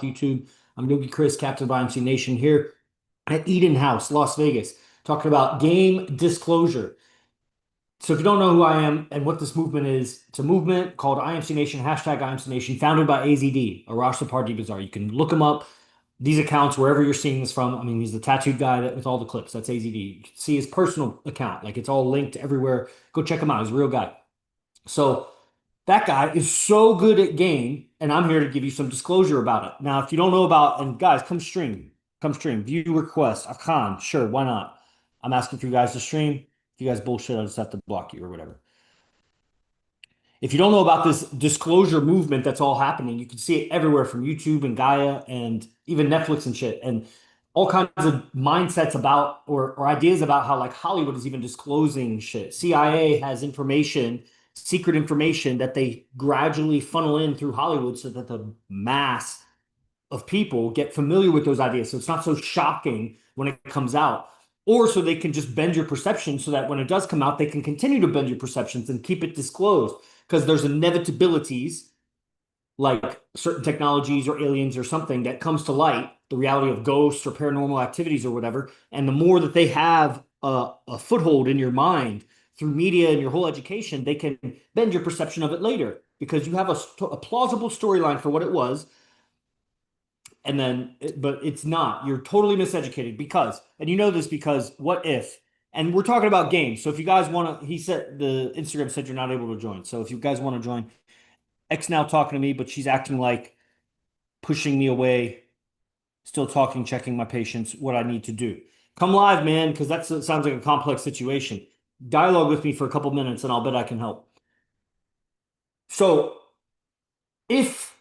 YouTube. I'm Yogi Chris, captain of IMC Nation here at Eden House, Las Vegas, talking about game disclosure. So if you don't know who I am and what this movement is, it's a movement called IMC Nation, hashtag IMC Nation, founded by AZD, Arash Sapardee-Bazar. You can look him up, these accounts, wherever you're seeing this from. I mean, he's the tattooed guy with all the clips. That's AZD. You can see his personal account. Like, it's all linked everywhere. Go check him out. He's a real guy. So that guy is so good at game, and I'm here to give you some disclosure about it. Now, if you don't know about, and guys, come stream, view request, Akan, sure, why not? I'm asking for you guys to stream. If you guys bullshit, I'll just have to block you or whatever. If you don't know about this disclosure movement that's all happening, you can see it everywhere from YouTube and Gaia and even Netflix and shit, and all kinds of mindsets about or ideas about how like Hollywood is even disclosing shit. CIA has information, secret information that they gradually funnel in through Hollywood so that the mass of people get familiar with those ideas. So it's not so shocking when it comes out. Or so they can just bend your perception so that when it does come out, they can continue to bend your perceptions and keep it disclosed. Because there's inevitabilities like certain technologies or aliens or something that comes to light, the reality of ghosts or paranormal activities or whatever. And the more that they have a foothold in your mind through media and your whole education, they can bend your perception of it later because you have a plausible storyline for what it was. And then, but it's not. You're totally miseducated because, and you know this because what if? And we're talking about games. So if you guys want to, he said the Instagram said you're not able to join. So if you guys want to join, X now talking to me, but she's acting like pushing me away, still talking, checking my patience, what I need to do. Come live, man, because that sounds like a complex situation. Dialogue with me for a couple minutes and I'll bet I can help. So if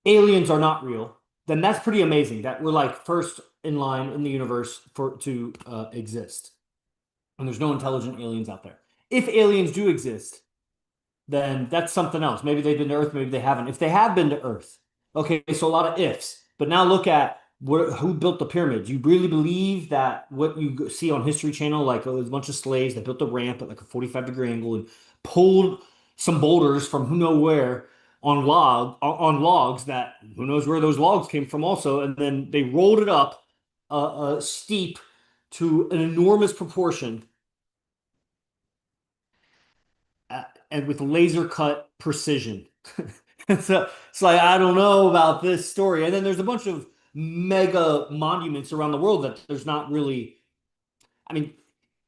aliens are not real, then that's pretty amazing that we're like first in line in the universe for to exist. And there's no intelligent aliens out there. If aliens do exist, then that's something else. Maybe they've been to Earth, maybe they haven't. If they have been to Earth, okay, so a lot of ifs. But now look at who built the pyramids. You really believe that what you see on History Channel, like a bunch of slaves that built the ramp at like a 45-degree angle and pulled some boulders from who know where on logs that who knows where those logs came from also, and then they rolled it up steep to an enormous proportion and with laser cut precision. So it's like I don't know about this story. And then there's a bunch of mega monuments around the world that there's not really. I mean,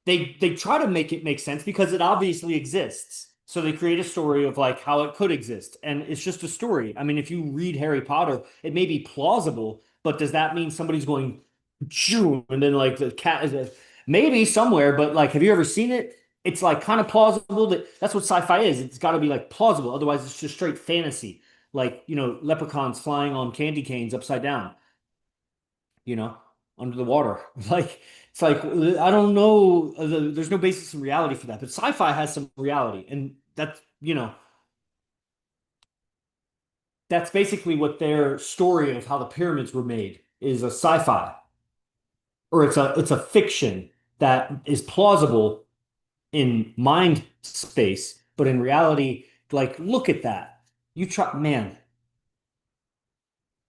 they try to make it make sense because it obviously exists. So they create a story of like how it could exist, and it's just a story. I mean, if you read Harry Potter, it may be plausible, but does that mean somebody's going, "Choo," and then like the cat is maybe somewhere? But like, have you ever seen it? It's like kind of plausible that's what sci-fi is. It's got to be like plausible, otherwise it's just straight fantasy. Like leprechauns flying on candy canes upside down, you know, under the water. Like it's like I don't know. There's no basis in reality for that, but sci-fi has some reality, and that's basically what their story of how the pyramids were made is a sci-fi, or it's a fiction that is plausible in mind space, but in reality, like look at that. You try, man.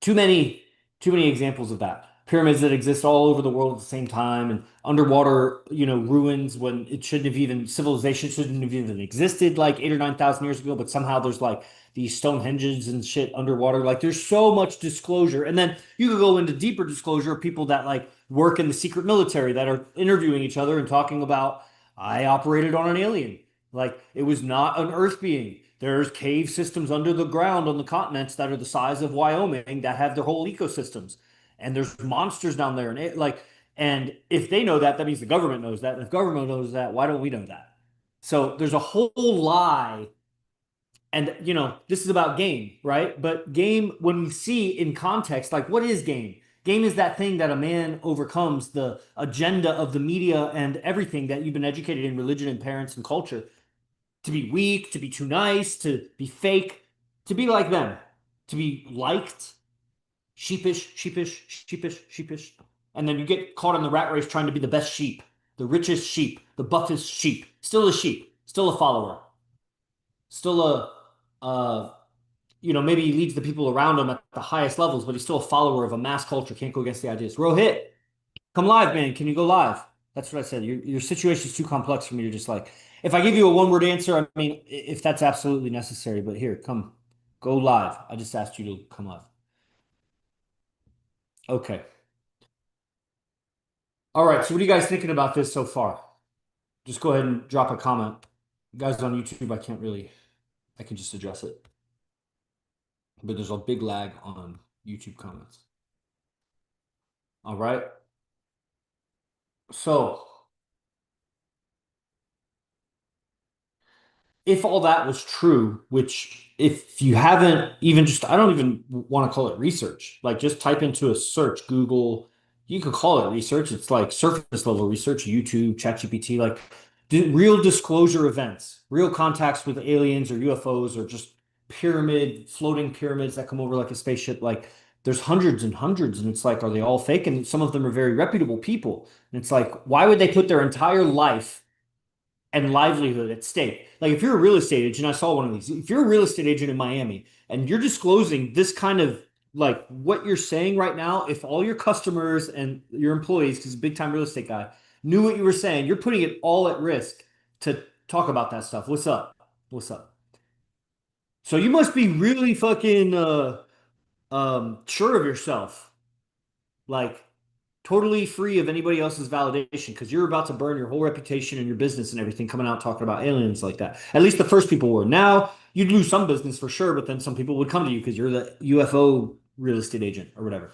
Too many, too many examples of that. Pyramids that exist all over the world at the same time, and underwater, ruins when it shouldn't have even civilization shouldn't have even existed like 8 or 9 thousand years ago. But somehow there's like these Stonehenges and shit underwater. Like there's so much disclosure, and then you could go into deeper disclosure of people that like work in the secret military that are interviewing each other and talking about I operated on an alien. Like it was not an Earth being. There's cave systems under the ground on the continents that are the size of Wyoming that have their whole ecosystems. And there's monsters down there. And if they know that, that means the government knows that. And if government knows that, why don't we know that? So there's a whole lie. And, this is about game, right? But game, when we see in context, like what is game? Game is that thing that a man overcomes the agenda of the media and everything that you've been educated in religion and parents and culture to be weak, to be too nice, to be fake, to be like them, to be liked, sheepish, sheepish, sheepish, sheepish. And then you get caught in the rat race trying to be the best sheep, the richest sheep, the buffest sheep, still a sheep, still a follower, still a maybe he leads the people around him at the highest levels, but he's still a follower of a mass culture, can't go against the ideas. Rohit, come live, man. Can you go live? That's what I said. Your situation is too complex for me to just like. If I give you a one-word answer, I mean, if that's absolutely necessary, but here, come, go live. I just asked you to come live. Okay. All right. So what are you guys thinking about this so far? Just go ahead and drop a comment. You guys on YouTube, I can just address it. But there's a big lag on YouTube comments. All right. So if all that was true, which if you haven't even just, I don't even want to call it research, like just type into a search, Google, you could call it research. It's like surface level research, YouTube, ChatGPT, like real disclosure events, real contacts with aliens or UFOs or just floating pyramids that come over like a spaceship. Like there's hundreds and hundreds, and it's like, are they all fake? And some of them are very reputable people. And it's like, why would they put their entire life and livelihood at stake? Like if you're a real estate agent, I saw one of these. If you're a real estate agent in Miami and you're disclosing this kind of like what you're saying right now, if all your customers and your employees, because a big time real estate guy, knew what you were saying, you're putting it all at risk to talk about that stuff. What's up? What's up? So you must be really fucking sure of yourself. Like totally free of anybody else's validation because you're about to burn your whole reputation and your business and everything coming out talking about aliens like that. At least the first people were. Now you'd lose some business for sure, but then some people would come to you because you're the UFO real estate agent or whatever.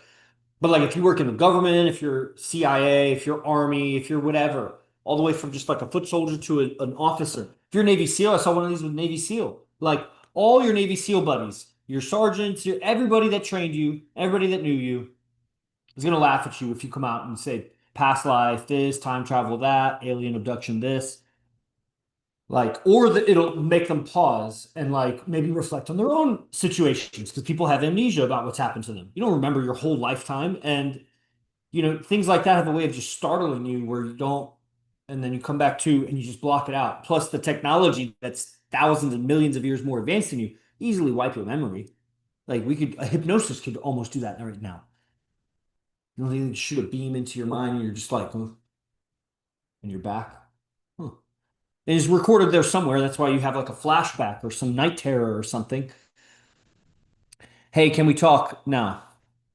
But like if you work in the government, if you're CIA, if you're Army, if you're whatever, all the way from just like a foot soldier to an officer. If you're Navy SEAL, I saw one of these with Navy SEAL. Like all your Navy SEAL buddies, your sergeants, everybody that trained you, everybody that knew you, is going to laugh at you if you come out and say past life this, time travel that, alien abduction this. Like, or it'll make them pause and like maybe reflect on their own situations because people have amnesia about what's happened to them. You don't remember your whole lifetime. And, things like that have a way of just startling you where you don't, and then you come back to and you just block it out. Plus, the technology that's thousands and millions of years more advanced than you easily wipe your memory. Like, a hypnosis could almost do that right now. They shoot a beam into your mind and you're just like, huh, and you're back. Huh. It is recorded there somewhere. That's why you have like a flashback or some night terror or something. Hey, can we talk now?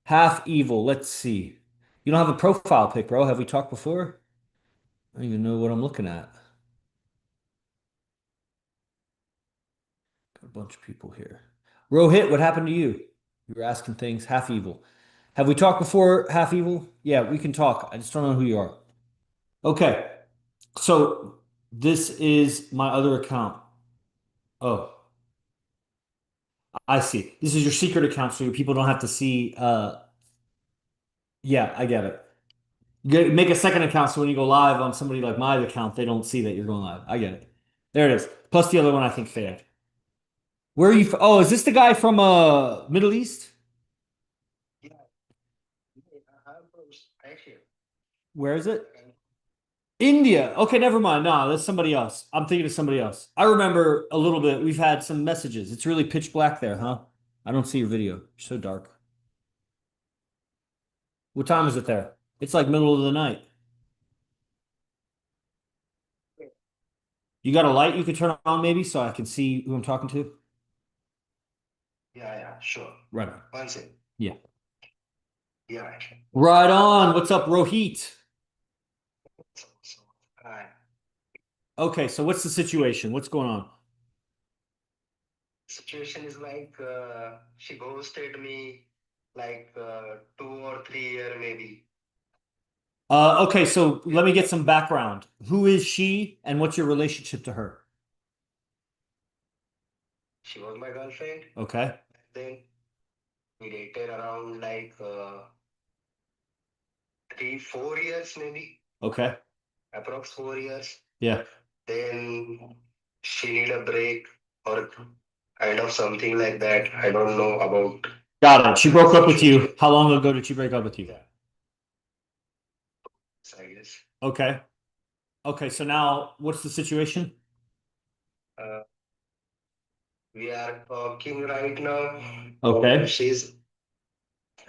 Half evil. Let's see. You don't have a profile pic, bro. Have we talked before? I don't even know what I'm looking at. Got a bunch of people here. Rohit, what happened to you? You were asking things. Half evil. Have we talked before, half evil? Yeah, we can talk. I just don't know who you are. Okay. So this is my other account. Oh, I see. This is your secret account, so your people don't have to see. Yeah, I get it. Make a second account so when you go live on somebody like my account, they don't see that you're going live. I get it. There it is. Plus the other one, I think failed. Where are you? Oh, is this the guy from Middle East? Where is it? India. Okay, never mind. No, that's somebody else. I'm thinking of somebody else. I remember a little bit. We've had some messages. It's really pitch black there, huh? I don't see your video. You're so dark. What time is it there? It's like middle of the night. You got a light you could turn on maybe so I can see who I'm talking to? Yeah, yeah, sure. Right on. One second. Yeah. Yeah. Right on. What's up, Rohit? So, uh, Okay, so what's the situation? What's going on? Situation is like she ghosted me like 2 or 3 year maybe. Okay, so let me get some background. Who is she and what's your relationship to her? She was my girlfriend. Okay. Then we dated around like 3, 4 years maybe, Okay. approx 4 years. Yeah. Then she need a break or kind of something like that. I don't know about Got it. She the broke up with situation. you. How long ago did she break up with you? Yeah, I guess. Okay. Okay, so now what's the situation? Uh, we are talking right now. Okay. She's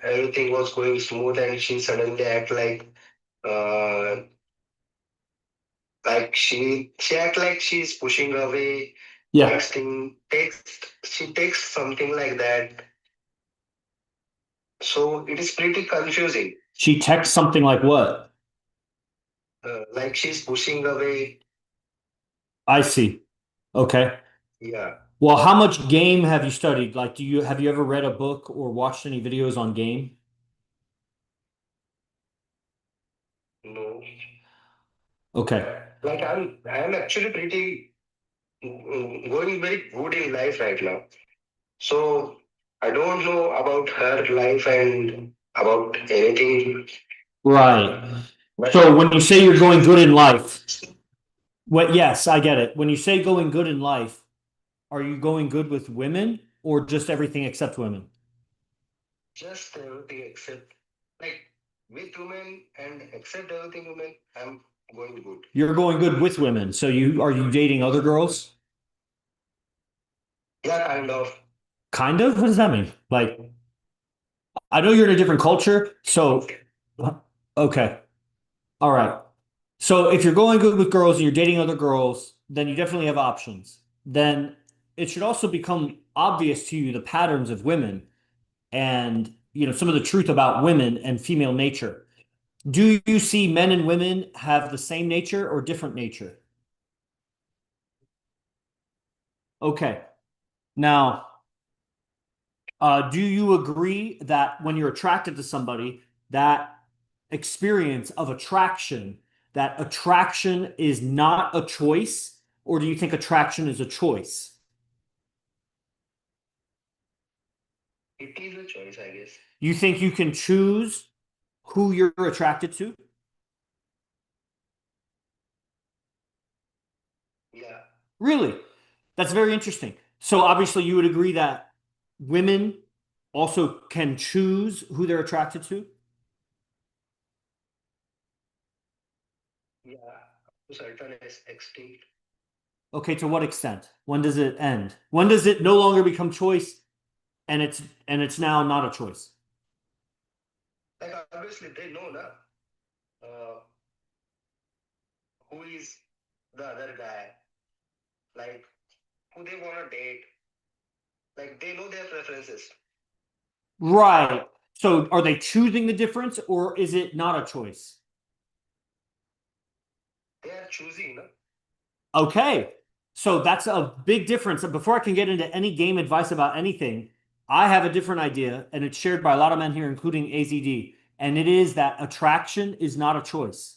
everything was going smooth, and she suddenly act uh like she act like she's pushing away, Yeah. texting, text. She takes something like that. So it is pretty confusing. She texts something like what? Like she's pushing away. I see. Okay. Yeah, Well, how much game have you studied? Like, have you ever read a book or watched any videos on game? no. Okay. Like I'm actually pretty going very good in life right now. So I don't know about her life and about anything. Right. But So when you say you're going good in life, what, yes, I get it. When you say going good in life, are you going good with women or just everything except women? just everything except like with women and except everything women, I'm going good. You're going good with women. So are you dating other girls? Yeah, kind of. Kind of? What does that mean? Like, I know you're in a different culture, so okay. All right. So if you're going good with girls and you're dating other girls, then you definitely have options. Then it should also become obvious to you the patterns of women and some of the truth about women and female nature. Do you see men and women have the same nature or different nature? Okay. Now, do you agree that when you're attracted to somebody, that experience of attraction, that attraction is not a choice, or do you think attraction is a choice? It is a choice, I guess. You think you can choose who you're attracted to? Yeah, Really? That's very interesting. So obviously you would agree that women also can choose who they're attracted to? yeah, to certain extent. Okay, to what extent? When does it end? When does it no longer become choice and it's now not a choice? Like obviously they know now who is the other guy, like who they wanna date. Like they know their preferences. Right. So are they choosing the difference or is it not a choice? They are choosing, no? Okay. So that's a big difference. And before I can get into any game advice about anything, I have a different idea, and it's shared by a lot of men here, including AZD. And it is that attraction is not a choice.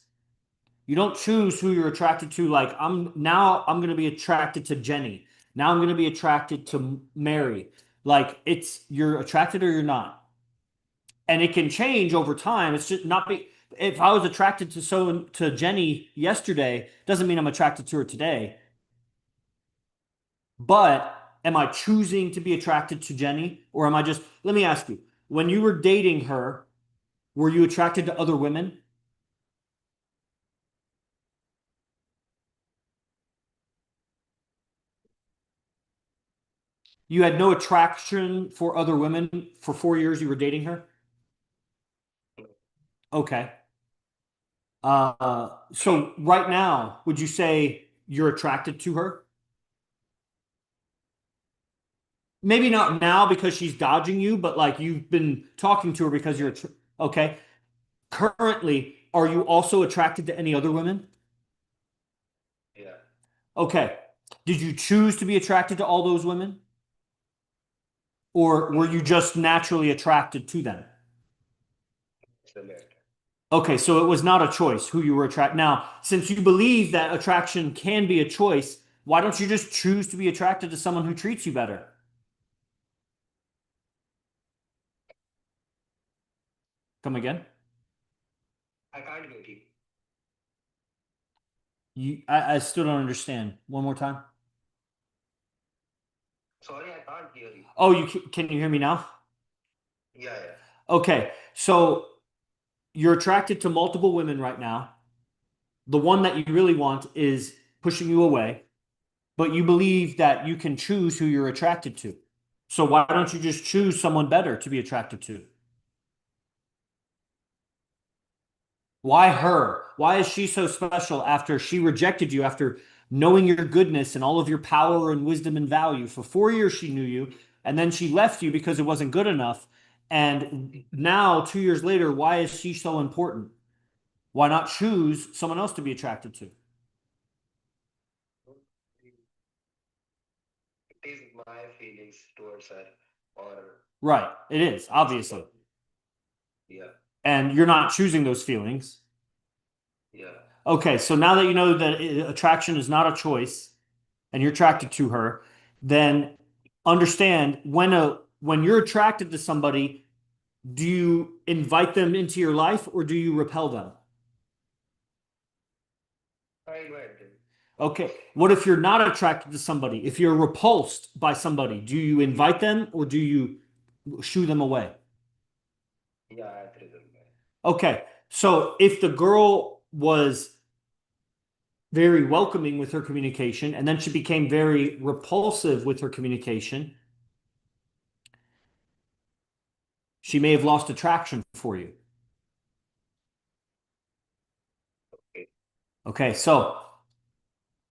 You don't choose who you're attracted to. Like I'm going to be attracted to Jenny. Now I'm going to be attracted to Mary. Like it's you're attracted or you're not. And it can change over time. It's just not be if I was attracted to Jenny yesterday, doesn't mean I'm attracted to her today. But am I choosing to be attracted to Jenny? Or am I just, let me ask you, when you were dating her, were you attracted to other women? You had no attraction for other women for 4 years you were dating her? Okay. So right now, would you say you're attracted to her? Maybe not now because she's dodging you, but like you've been talking to her because okay. Currently, are you also attracted to any other women? Yeah, Okay. Did you choose to be attracted to all those women? Or were you just naturally attracted to them? it's the matter. Okay, so it was not a choice who you were attracted. Now, since you believe that attraction can be a choice, why don't you just choose to be attracted to someone who treats you better? Come again? I can't get it. I still don't understand. One more time. Sorry, I can't hear you. Oh, can you hear me now? Yeah, yeah. Okay, so you're attracted to multiple women right now. The one that you really want is pushing you away. but you believe that you can choose who you're attracted to. So why don't you just choose someone better to be attracted to? Why her? Why is she so special after she rejected you, after knowing your goodness and all of your power and wisdom and value? For 4 years, she knew you, and then she left you because it wasn't good enough. And now, 2 years later, why is she so important? Why not choose someone else to be attracted to? It is my feelings towards her, or Right, it is, obviously. yeah, And you're not choosing those feelings. yeah. Okay, so now that you know that attraction is not a choice and you're attracted to her, then understand when you're attracted to somebody, do you invite them into your life or do you repel them? I invite them. Okay, what if you're not attracted to somebody? If you're repulsed by somebody, do you invite them or do you shoo them away? Yeah, I agree them. Okay, so if the girl was very welcoming with her communication and then she became very repulsive with her communication, she may have lost attraction for you. Okay. Okay, so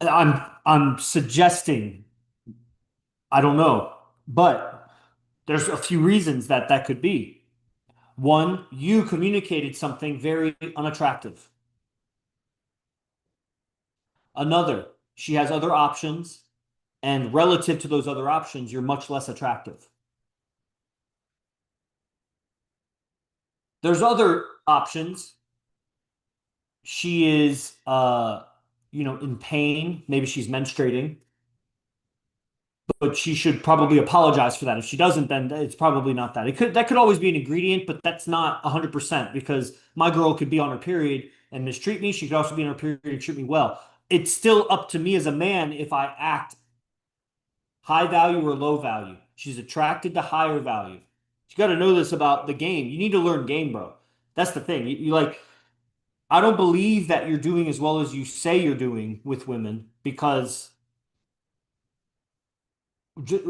I'm suggesting, I don't know, but there's a few reasons that that could be. One, you communicated something very unattractive. Another, she has other options, and relative to those other options, you're much less attractive. There's other options. She is in pain, maybe she's menstruating, but she should probably apologize for that. If she doesn't, then it's probably not that. That could always be an ingredient, but that's not 100% because my girl could be on her period and mistreat me. She could also be on her period and treat me well. It's still up to me as a man if I act high value or low value. She's attracted to higher value. You got to know this about the game. You need to learn game, bro. That's the thing. You like, I don't believe that you're doing as well as you say you're doing with women because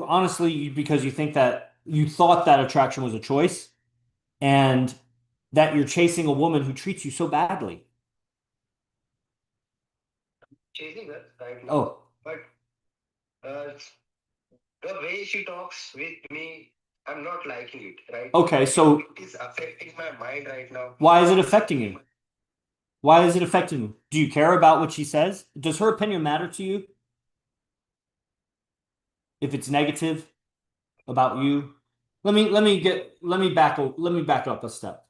honestly, because you think that you thought that attraction was a choice and that you're chasing a woman who treats you so badly. Chasing her right now, Oh, but uh, the way she talks with me, I'm not liking it, right? okay. So It is affecting my mind right now. why is it It is affecting affecting you? my, Why is it affecting you? Do you care about what she says? Does her opinion matter to you if it's negative about you? Let me back up a step.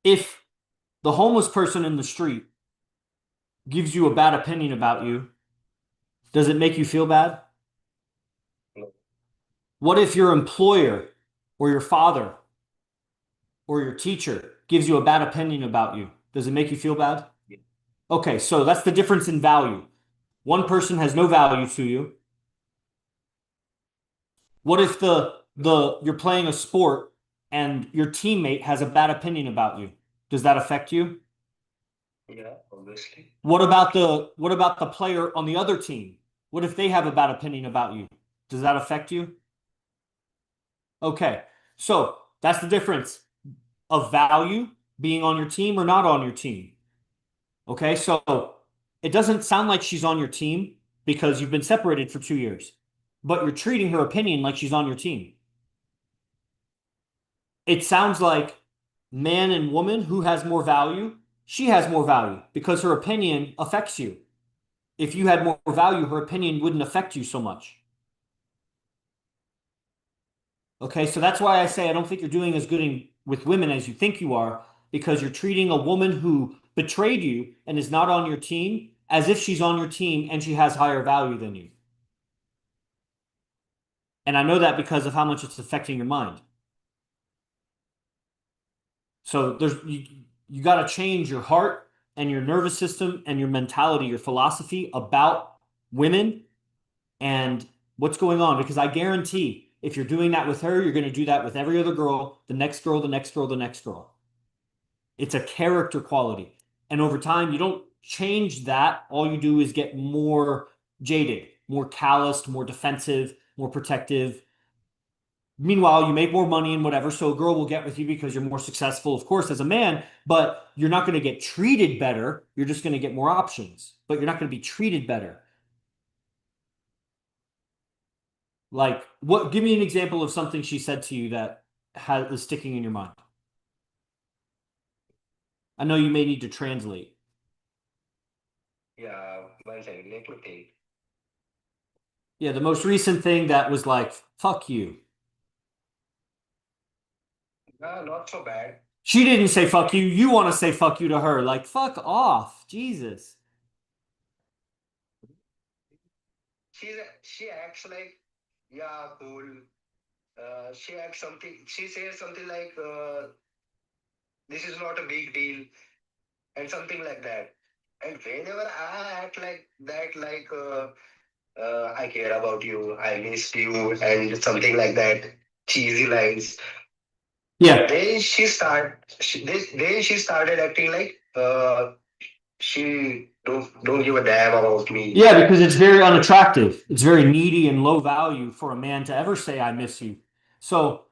If the homeless person in the street gives you a bad opinion about you, does it make you feel bad? no, What if your employer or your father or your teacher gives you a bad opinion about you? Does it make you feel bad? yeah, Okay, so that's the difference in value. One person has no value to you. What if the you're playing a sport and your teammate has a bad opinion about you? Does that affect you? yeah, obviously. What about the player on the other team? What if they have a bad opinion about you? Does that affect you? Okay. So that's the difference of value being on your team or not on your team. Okay. So it doesn't sound like she's on your team because you've been separated for 2 years, but you're treating her opinion like she's on your team. It sounds like man and woman, who has more value? She has more value because her opinion affects you. If you had more value, her opinion wouldn't affect you so much. Okay, so that's why I say I don't think you're doing as good with women as you think you are, because you're treating a woman who betrayed you and is not on your team as if she's on your team and she has higher value than you. And I know that because of how much it's affecting your mind. So you got to change your heart and your nervous system and your mentality, your philosophy about women and what's going on. Because I guarantee if you're doing that with her, you're going to do that with every other girl, the next girl, the next girl, the next girl. It's a character quality. And over time, you don't change that, all you do is get more jaded, more calloused, more defensive, more protective. Meanwhile, you make more money and whatever, so a girl will get with you because you're more successful, of course, as a man, but you're not going to get treated better. You're just going to get more options, but you're not going to be treated better. Like, what? Give me an example of something she said to you that is sticking in your mind. I know you may need to translate. Yeah, one second. Let me think. Yeah, the most recent thing that was like, fuck you. Not so bad. She didn't say fuck you. You want to say fuck you to her. Like, fuck off. Jesus. She acts like, yeah, cool. She acts something. She says something like, this is not a big deal, and something like that. And whenever I act like that, like, I care about you, I miss you, and something like that, cheesy lines. Yeah. Then she started acting like, she don't give a damn about me. Yeah, because it's very unattractive. It's very needy and low value for a man to ever say, I miss you. So,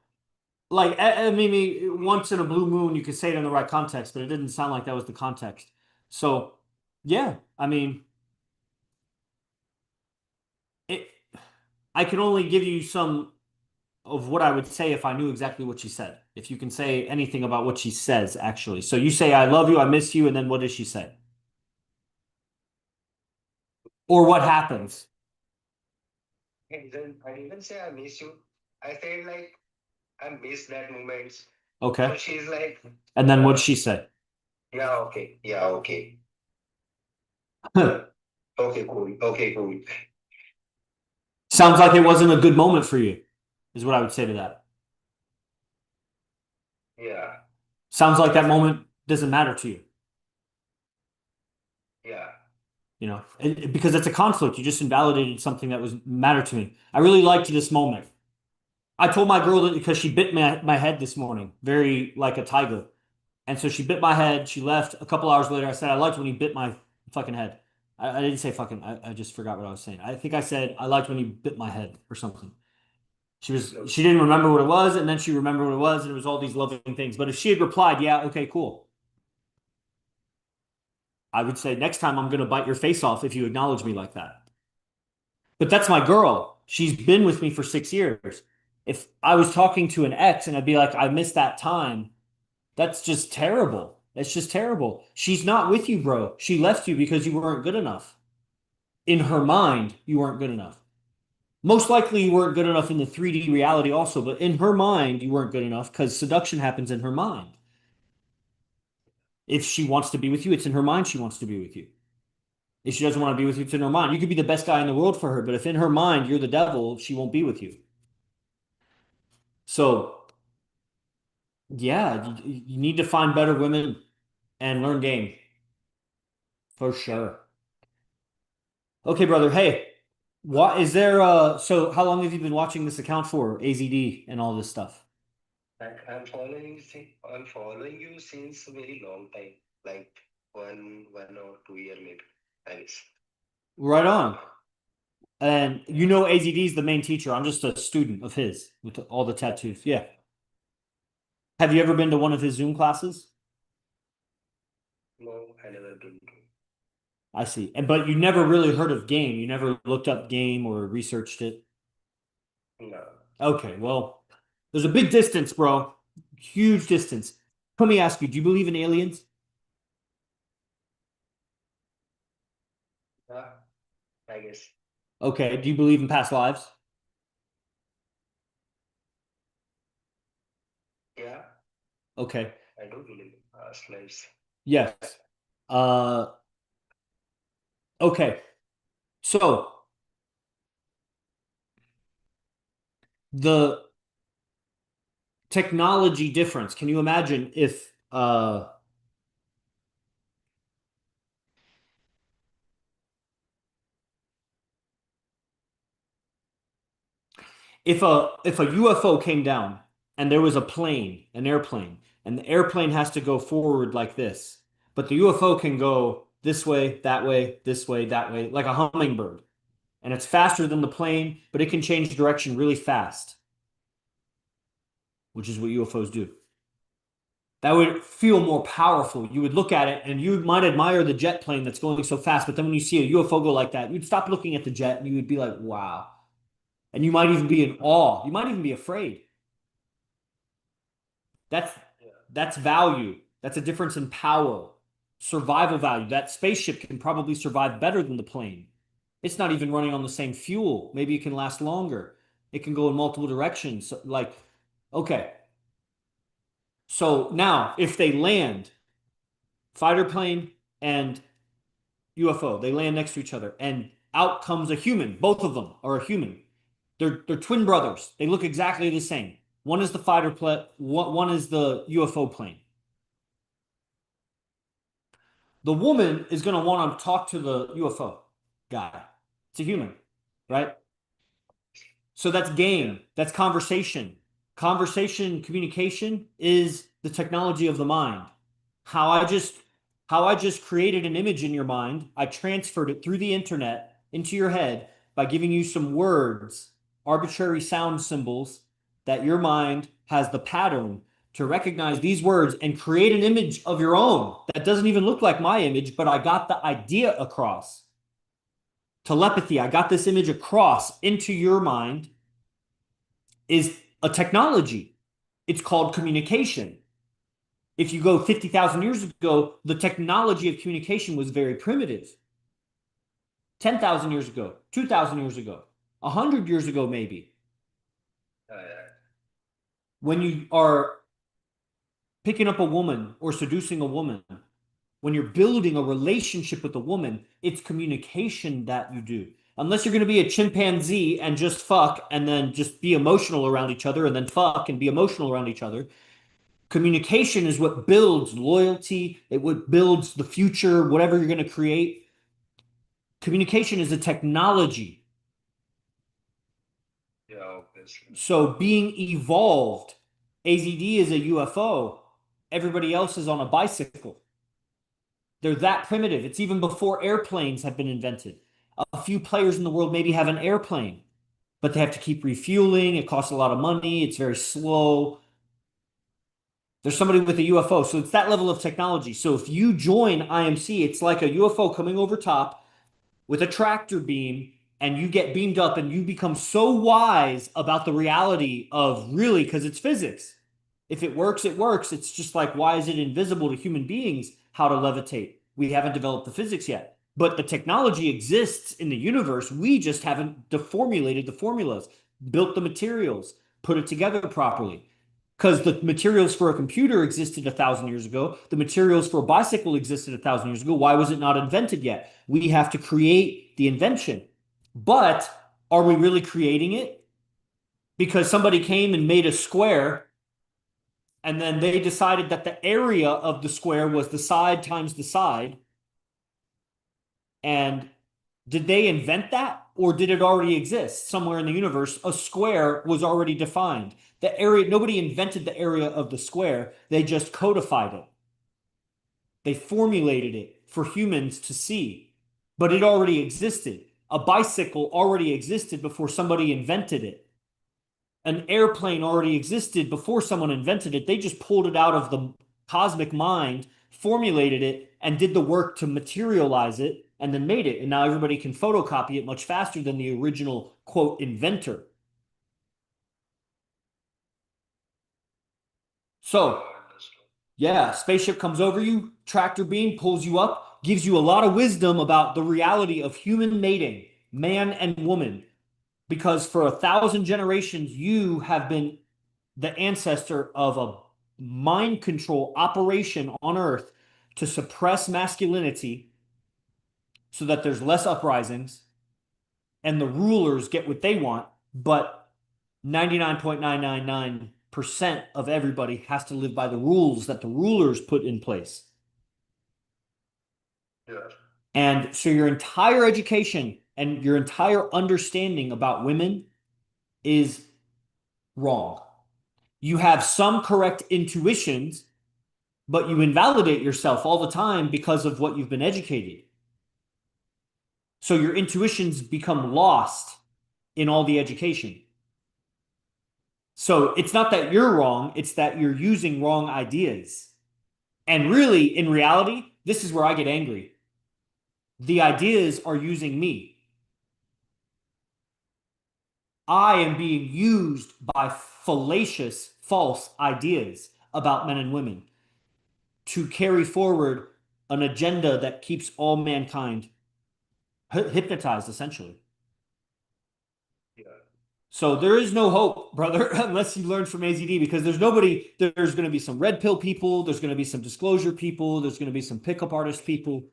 like, I mean, once in a blue moon, you could say it in the right context, but it didn't sound like that was the context. So, yeah, I mean, it, I can only give you some of what I would say if I knew exactly what she said. If you can say anything about what she says, actually. So you say, I love you, I miss you, and then what does she say? Or what happens? I didn't say I miss you. I said like I miss that moments. So Okay. she's like, And then what'd she say? yeah, okay, yeah, okay, okay, cool, okay, cool. Sounds like it wasn't a good moment for you, is what I would say to that. Yeah, Sounds like that moment doesn't matter to you, yeah. because it's a conflict. You just invalidated something that was mattered to me. I really liked this moment. I told my girl that because she bit my head this morning, very like a tiger. And so she bit my head. She left. A couple hours later, I said, I liked when you bit my fucking head. I didn't say fucking. I just forgot what I was saying. I think I said, I liked when you bit my head or something. She didn't remember what it was, and then she remembered what it was, and it was all these loving things. But if she had replied, yeah, okay, cool, I would say next time I'm gonna bite your face off if you acknowledge me like that. But that's my girl. She's been with me for 6 years. If I was talking to an ex and I'd be like, I missed that time, that's just terrible. That's just terrible. She's not with you, bro. She left you because you weren't good enough. In her mind, you weren't good enough. Most likely, you weren't good enough in the 3D reality also, but in her mind, you weren't good enough because seduction happens in her mind. If she wants to be with you, it's in her mind she wants to be with you. If she doesn't want to be with you, it's in her mind. You could be the best guy in the world for her, but if in her mind you're the devil, she won't be with you. So, yeah, you need to find better women and learn game for sure. Okay, brother. Hey, what is there? So how long have you been watching this account for, AZD and all this stuff? Like I'm following you since a very long time, like 1 or 2 year maybe. I guess. Right on. And you know AZD is the main teacher. I'm just a student of his with all the tattoos. Yeah. Have you ever been to one of his Zoom classes? No, I never been to. I see. But you never really heard of game. You never looked up game or researched it. No. Okay, well, there's a big distance, bro. Huge distance. Let me ask you, do you believe in aliens? Yeah, I guess. Okay. Do you believe in past lives? Yeah, Okay. I do believe in past lives. Yes. Uh, okay. So the technology difference, can you imagine if a UFO came down and there was a an airplane, and the airplane has to go forward like this, but the UFO can go this way, that way, this way, that way, like a hummingbird. And it's faster than the plane, but it can change direction really fast, which is what UFOs do. That would feel more powerful. You would look at it and you might admire the jet plane that's going so fast, but then when you see a UFO go like that, you'd stop looking at the jet and you would be like, wow. And you might even be in awe. You might even be afraid. That's that's value. That's a difference in power, survival value. That spaceship can probably survive better than the plane. It's not even running on the same fuel. Maybe it can last longer. It can go in multiple directions. So, like, okay. So now, if they land, fighter plane and UFO, they land next to each other, and out comes a human. Both of them are a human. They're twin brothers. They look exactly the same. One is the fighter plane, one is the UFO plane. The woman is going to want to talk to the UFO guy. It's a human, right? So that's game, that's conversation. Conversation, communication is the technology of the mind. How I just how I just created an image in your mind, I transferred it through the internet into your head by giving you some words, arbitrary sound symbols that your mind has the pattern to recognize these words and create an image of your own that doesn't even look like my image, but I got the idea across. Telepathy, I got this image across into your mind, is a technology. It's called communication. If you go 50,000 years ago, the technology of communication was very primitive. 10,000 years ago, 2,000 years ago, 100 years ago, maybe. When you are picking up a woman or seducing a woman, when you're building a relationship with a woman, it's communication that you do. Unless you're going to be a chimpanzee and just fuck and then just be emotional around each other and then fuck and be emotional around each other. Communication is what builds loyalty. It what builds the future, whatever you're going to create. Communication is a technology. Yeah, obviously. So being evolved, AZD is a UFO. Everybody else is on a bicycle. They're that primitive. It's even before airplanes have been invented. A few players in the world maybe have an airplane, but they have to keep refueling. It costs a lot of money. It's very slow. There's somebody with a UFO. So it's that level of technology. So if you join IMC, it's like a UFO coming over top with a tractor beam, and you get beamed up and you become so wise about the reality of really, because it's physics. If it works, it works. It's just like, why is it invisible to human beings how to levitate? We haven't developed the physics yet. But the technology exists in the universe. We just haven't formulated the formulas, built the materials, put it together properly. Because the materials for a computer existed 1,000 years ago. The materials for a bicycle existed 1,000 years ago. Why was it not invented yet? We have to create the invention. But are we really creating it? Because somebody came and made a square, and then they decided that the area of the square was the side times the side. And did they invent that? Or did it already exist somewhere in the universe? A square was already defined. The area, nobody invented the area of the square. They just codified it. They formulated it for humans to see, but it already existed. A bicycle already existed before somebody invented it. An airplane already existed before someone invented it. They just pulled it out of the cosmic mind, formulated it, and did the work to materialize it, and then made it. And now everybody can photocopy it much faster than the original, quote, inventor. So, yeah, spaceship comes over you, tractor beam pulls you up, gives you a lot of wisdom about the reality of human mating, man and woman. Because for 1,000 generations, you have been the ancestor of a mind control operation on Earth to suppress masculinity so that there's less uprisings and the rulers get what they want, but 99.999% of everybody has to live by the rules that the rulers put in place. Yeah. And so your entire education and your entire understanding about women is wrong. You have some correct intuitions, but you invalidate yourself all the time because of what you've been educated. So your intuitions become lost in all the education. So it's not that you're wrong, it's that you're using wrong ideas. And really, in reality, this is where I get angry. The ideas are using me. I am being used by fallacious, false ideas about men and women to carry forward an agenda that keeps all mankind hypnotized, essentially. Yeah. So there is no hope, brother, unless you learn from AZD, because there's nobody. There's going to be some red pill people. There's going to be some disclosure people. There's going to be some pickup artist people.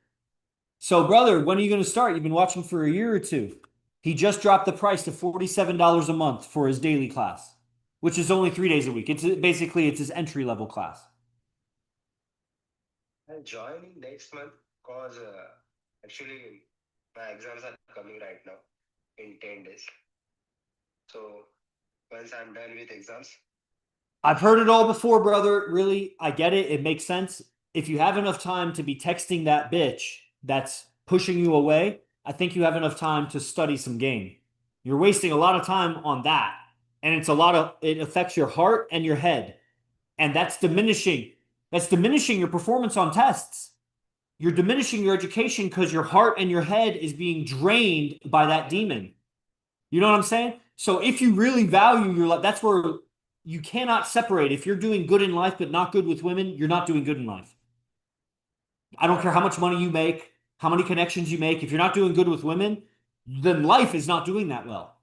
So, brother, when are you going to start? You've been watching for a year or two. He just dropped the price to $47 a month for his daily class, which is only 3 days a week. It's basically it's his entry level class. I'm joining next month because actually my exams are coming right now in 10 days. So once I'm done with exams, I've heard it all before, brother. Really, I get it. It makes sense. If you have enough time to be texting that bitch that's pushing you away, I think you have enough time to study some game. You're wasting a lot of time on that. And it affects your heart and your head. And that's diminishing. That's diminishing your performance on tests. You're diminishing your education because your heart and your head is being drained by that demon. You know what I'm saying? So if you really value your life, that's where you cannot separate. If you're doing good in life but not good with women, you're not doing good in life. I don't care how much money you make, how many connections you make. If you're not doing good with women, then life is not doing that well.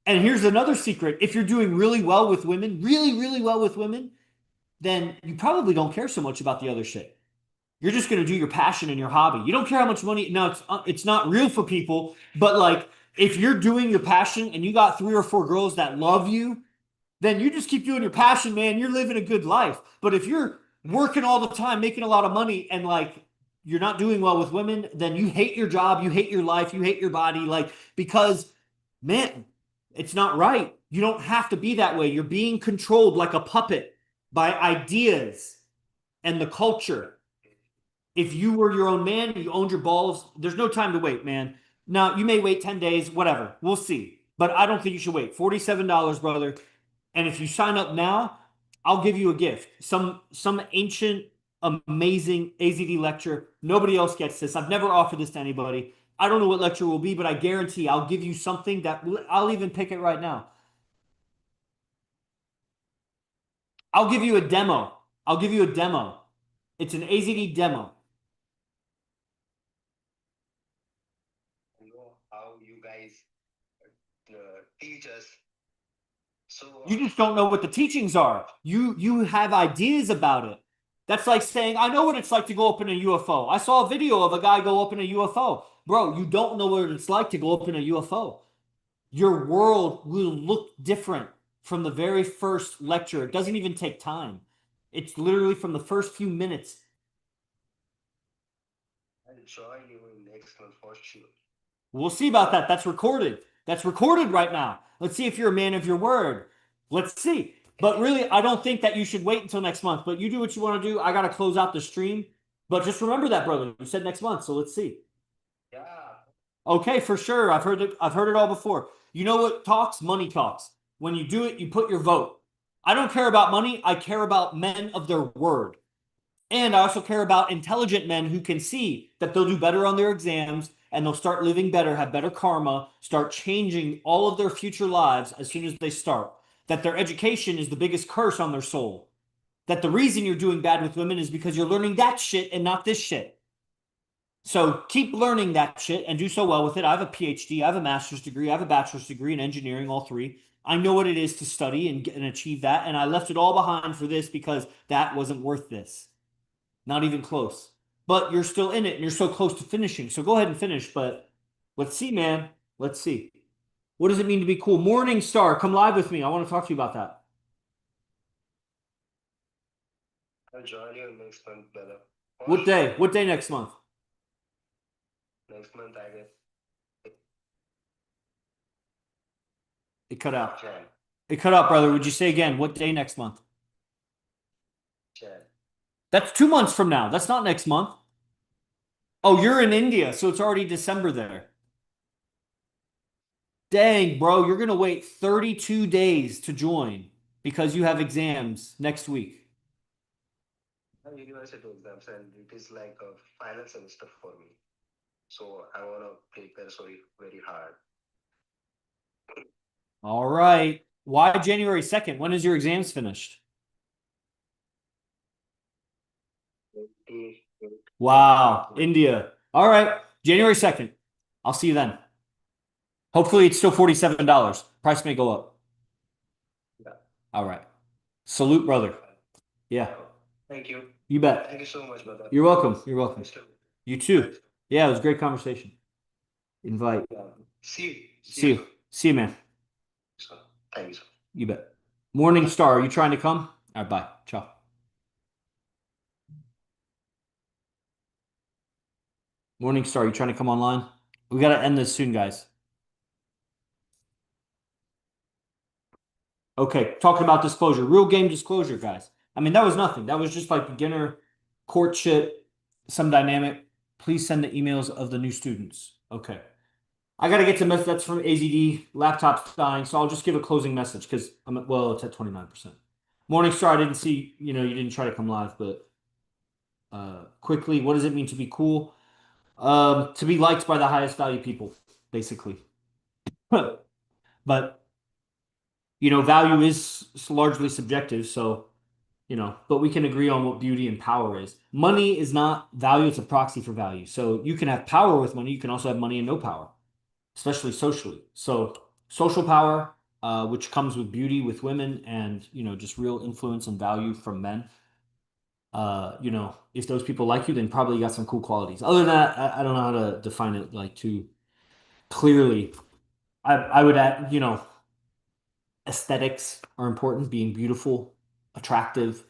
And here's another secret. If you're doing really well with women, really, really well with women, then you probably don't care so much about the other shit. You're just going to do your passion and your hobby. You don't care how much money. Now, it's not real for people, but like if you're doing your passion and you got 3 or 4 girls that love you, then you just keep doing your passion, man. You're living a good life. But if you're working all the time, making a lot of money, and like you're not doing well with women, then you hate your job, you hate your life, you hate your body, like because, man, it's not right. You don't have to be that way. You're being controlled like a puppet by ideas and the culture. If you were your own man, you owned your balls, there's no time to wait, man. Now, you may wait 10 days, whatever. We'll see. But I don't think you should wait. $47, brother. And if you sign up now, I'll give you a gift. Some ancient, amazing AZD lecture. Nobody else gets this. I've never offered this to anybody. I don't know what lecture will be, but I guarantee I'll give you something that I'll even pick it right now. I'll give you a demo. I'll give you a demo. It's an AZD demo. I know how you guys teach us. So You just don't know what the teachings are. You have ideas about it. That's like saying, I know what it's like to go up in a UFO. I saw a video of a guy go up in a UFO. Bro, you don't know what it's like to go up in a UFO. Your world will look different from the very first lecture. It doesn't even take time. It's literally from the first few minutes. I'll join you in next month for sure. We'll see about that. That's recorded. That's recorded right now. Let's see if you're a man of your word. Let's see. But really, I don't think that you should wait until next month. But you do what you want to do. I got to close out the stream. But just remember that, brother. You said next month, so let's see. Yeah. Okay, for sure. I've heard it. I've heard it all before. You know what talks? Money talks. When you do it, you put your vote. I don't care about money. I care about men of their word. And I also care about intelligent men who can see that they'll do better on their exams and they'll start living better, have better karma, start changing all of their future lives as soon as they start. That their education is the biggest curse on their soul. That the reason you're doing bad with women is because you're learning that shit and not this shit. So keep learning that shit and do so well with it. I have a PhD, I have a master's degree, I have a bachelor's degree in engineering, all three. I know what it is to study and achieve that. And I left it all behind for this because that wasn't worth this. Not even close. But you're still in it and you're so close to finishing. So go ahead and finish. But let's see, man. Let's see. What does it mean to be cool? Morning Star, come live with me. I want to talk to you about that. I'll join you next month, brother. For What day? sure. What day next month? Next month, I guess. It cut out. Jan. It cut out, brother. Would you say again? What day next month? Jan. That's 2 months from now. That's not next month. Oh, you're in India, so it's already December there. Dang, bro, you're gonna wait 32 days to join because you have exams next week. University exams, and it is like a final semester for me. So I want to prepare so very hard. All right. Why January 2nd? When is your exams finished? Wow, India. All right, January 2nd. I'll see you then. Hopefully it's still $47. Price may go up. Yeah. All right. Salute, brother. Yeah, Thank you. you bet. Thank you so much, brother. You're welcome. You're welcome. Nice to- You too. Yeah, it was a great conversation. Invite. Yeah. See you. See you. See you, man. So, thank you, sir. You bet. Morning Star, are you trying to come? All right, bye. Ciao. Morning Star, you trying to come online? We got to end this soon, guys. Okay, talking about disclosure, real game disclosure, guys. I mean, that was nothing. That was just like beginner courtship, some dynamic. Please send the emails of the new students. Okay. I got to get to mess. That's from AZD. Laptop's dying, so I'll just give a closing message because well, it's at 29%. Morningstar, I didn't see, you didn't try to come live, but quickly, what does it mean to be cool? To be liked by the highest value people, basically. But value is largely subjective, so but we can agree on what beauty and power is. Money is not value, it's a proxy for value. So you can have power with money, you can also have money and no power, especially socially. So social power, which comes with beauty with women and just real influence and value from men. If those people like you, then probably you got some cool qualities. Other than that, I don't know how to define it like too clearly. I would add, aesthetics are important, being beautiful, attractive,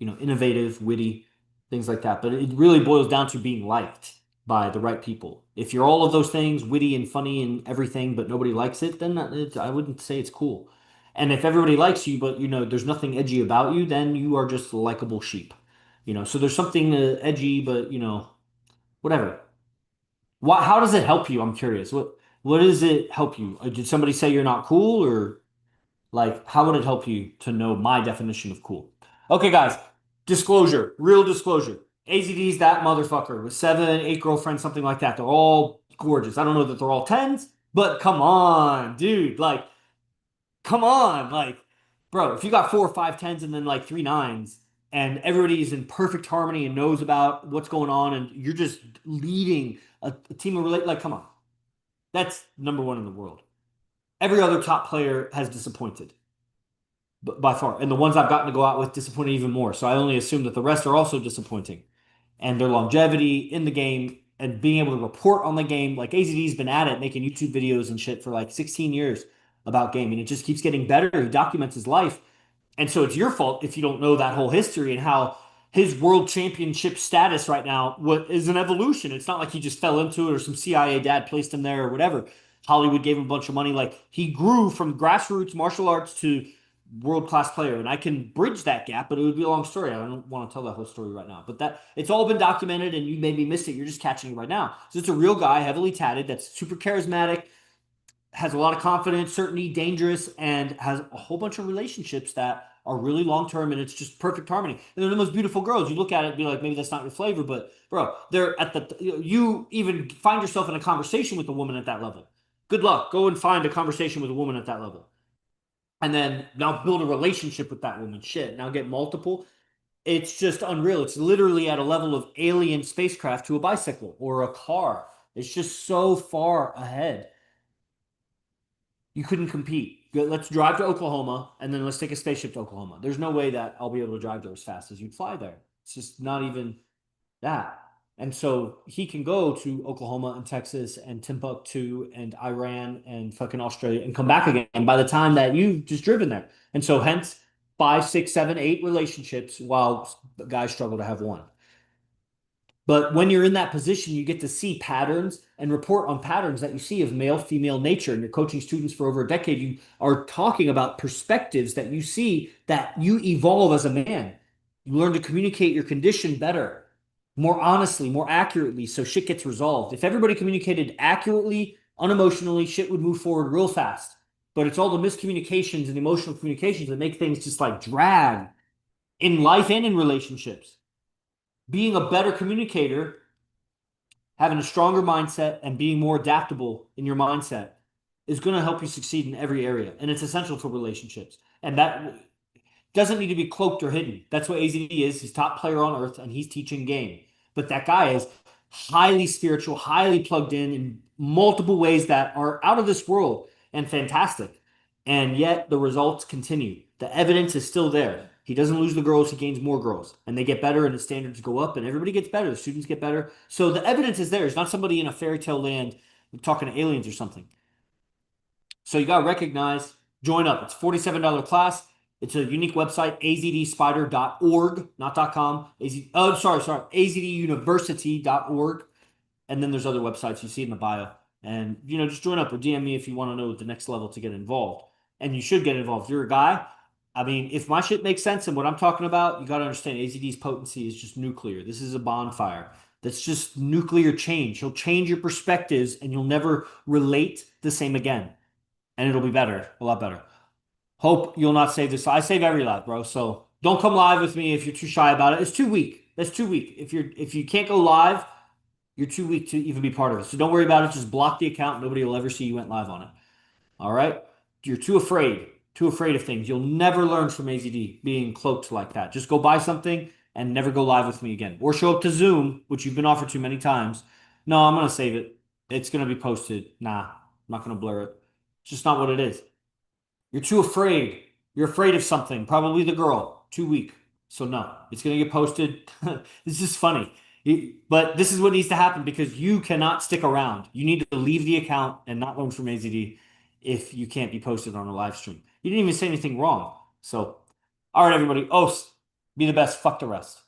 innovative, witty, things like that. But it really boils down to being liked by the right people. If you're all of those things, witty and funny and everything, but nobody likes it, then I wouldn't say it's cool. And if everybody likes you, but there's nothing edgy about you, then you are just a likable sheep. So there's something edgy, but whatever. How does it help you? I'm curious. What does it help you? Did somebody say you're not cool, or like how would it help you to know my definition of cool? Okay, guys, disclosure, real disclosure. AZD's that motherfucker with 7, 8 girlfriends, something like that. They're all gorgeous. I don't know that they're all tens, but come on, dude. Like, come on. Like, bro, if you got 4 or 5 tens and then like 3 9s and everybody's in perfect harmony and knows about what's going on and you're just leading a team of like, come on. That's number one in the world. Every other top player has disappointed by far. And the ones I've gotten to go out with disappointed even more. So I only assume that the rest are also disappointing. And their longevity in the game and being able to report on the game, like AZD's been at it, making YouTube videos and shit for like 16 years about gaming. It just keeps getting better. He documents his life. And so it's your fault if you don't know that whole history and how his world championship status right now what is an evolution. It's not like he just fell into it or some CIA dad placed him there or whatever. Hollywood gave him a bunch of money. Like he grew from grassroots martial arts to world-class player. And I can bridge that gap, but it would be a long story. I don't want to tell that whole story right now. But that it's all been documented and you maybe missed it. You're just catching it right now. So it's a real guy, heavily tatted, that's super charismatic, has a lot of confidence, certainty, dangerous, and has a whole bunch of relationships that are really long term and it's just perfect harmony. And they're the most beautiful girls. You look at it and be like, maybe that's not your flavor, but bro, they're at you even find yourself in a conversation with a woman at that level. Good luck. Go and find a conversation with a woman at that level. And then now build a relationship with that woman. Shit. Now get multiple. It's just unreal. It's literally at a level of alien spacecraft to a bicycle or a car. It's just so far ahead. You couldn't compete. Let's drive to Oklahoma and then let's take a spaceship to Oklahoma. There's no way that I'll be able to drive there as fast as you'd fly there. It's just not even that. And so he can go to Oklahoma and Texas and Timbuktu and Iran and fucking Australia and come back again by the time that you've just driven there. And so hence 5, 6, 7, 8 relationships while guys struggle to have one. But when you're in that position, you get to see patterns and report on patterns that you see of male, female nature. And you're coaching students for over a decade. You are talking about perspectives that you see that you evolve as a man. You learn to communicate your condition better, more honestly, more accurately, so shit gets resolved. If everybody communicated accurately, unemotionally, shit would move forward real fast. But it's all the miscommunications and emotional communications that make things just like drag in life and in relationships. Being a better communicator, having a stronger mindset, and being more adaptable in your mindset is going to help you succeed in every area. And it's essential for relationships. And that doesn't need to be cloaked or hidden. That's what AZD is. He's top player on earth and he's teaching game. But that guy is highly spiritual, highly plugged in multiple ways that are out of this world and fantastic. And yet the results continue. The evidence is still there. He doesn't lose the girls, he gains more girls. And they get better and the standards go up and everybody gets better. The students get better. So the evidence is there. It's not somebody in a fairy tale land talking to aliens or something. So you got to recognize, join up. It's $47 class. It's a unique website, azdspider.org, not .com. Azduniversity.org. And then there's other websites you see in the bio. And, just join up or DM me if you want to know the next level to get involved. And you should get involved. If you're a guy, I mean, if my shit makes sense and what I'm talking about, you got to understand AZD's potency is just nuclear. This is a bonfire. That's just nuclear change. He'll change your perspectives and you'll never relate the same again. And it'll be better, a lot better. Hope you'll not save this. I save every live, bro. So don't come live with me if you're too shy about it. It's too weak. That's too weak. If you can't go live, you're too weak to even be part of it. So don't worry about it. Just block the account. Nobody will ever see you went live on it. All right? You're too afraid. Too afraid of things. You'll never learn from AZD being cloaked like that. Just go buy something and never go live with me again. Or show up to Zoom, which you've been offered to many times. No, I'm gonna save it. It's gonna be posted. Nah, I'm not gonna blur it. It's just not what it is. You're too afraid. You're afraid of something. Probably the girl. Too weak. So no, it's gonna get posted. It's just funny. But this is what needs to happen because you cannot stick around. You need to leave the account and not learn from AZD if you can't be posted on a live stream. You didn't even say anything wrong. So, all right, everybody. Os, be the best. Fuck the rest.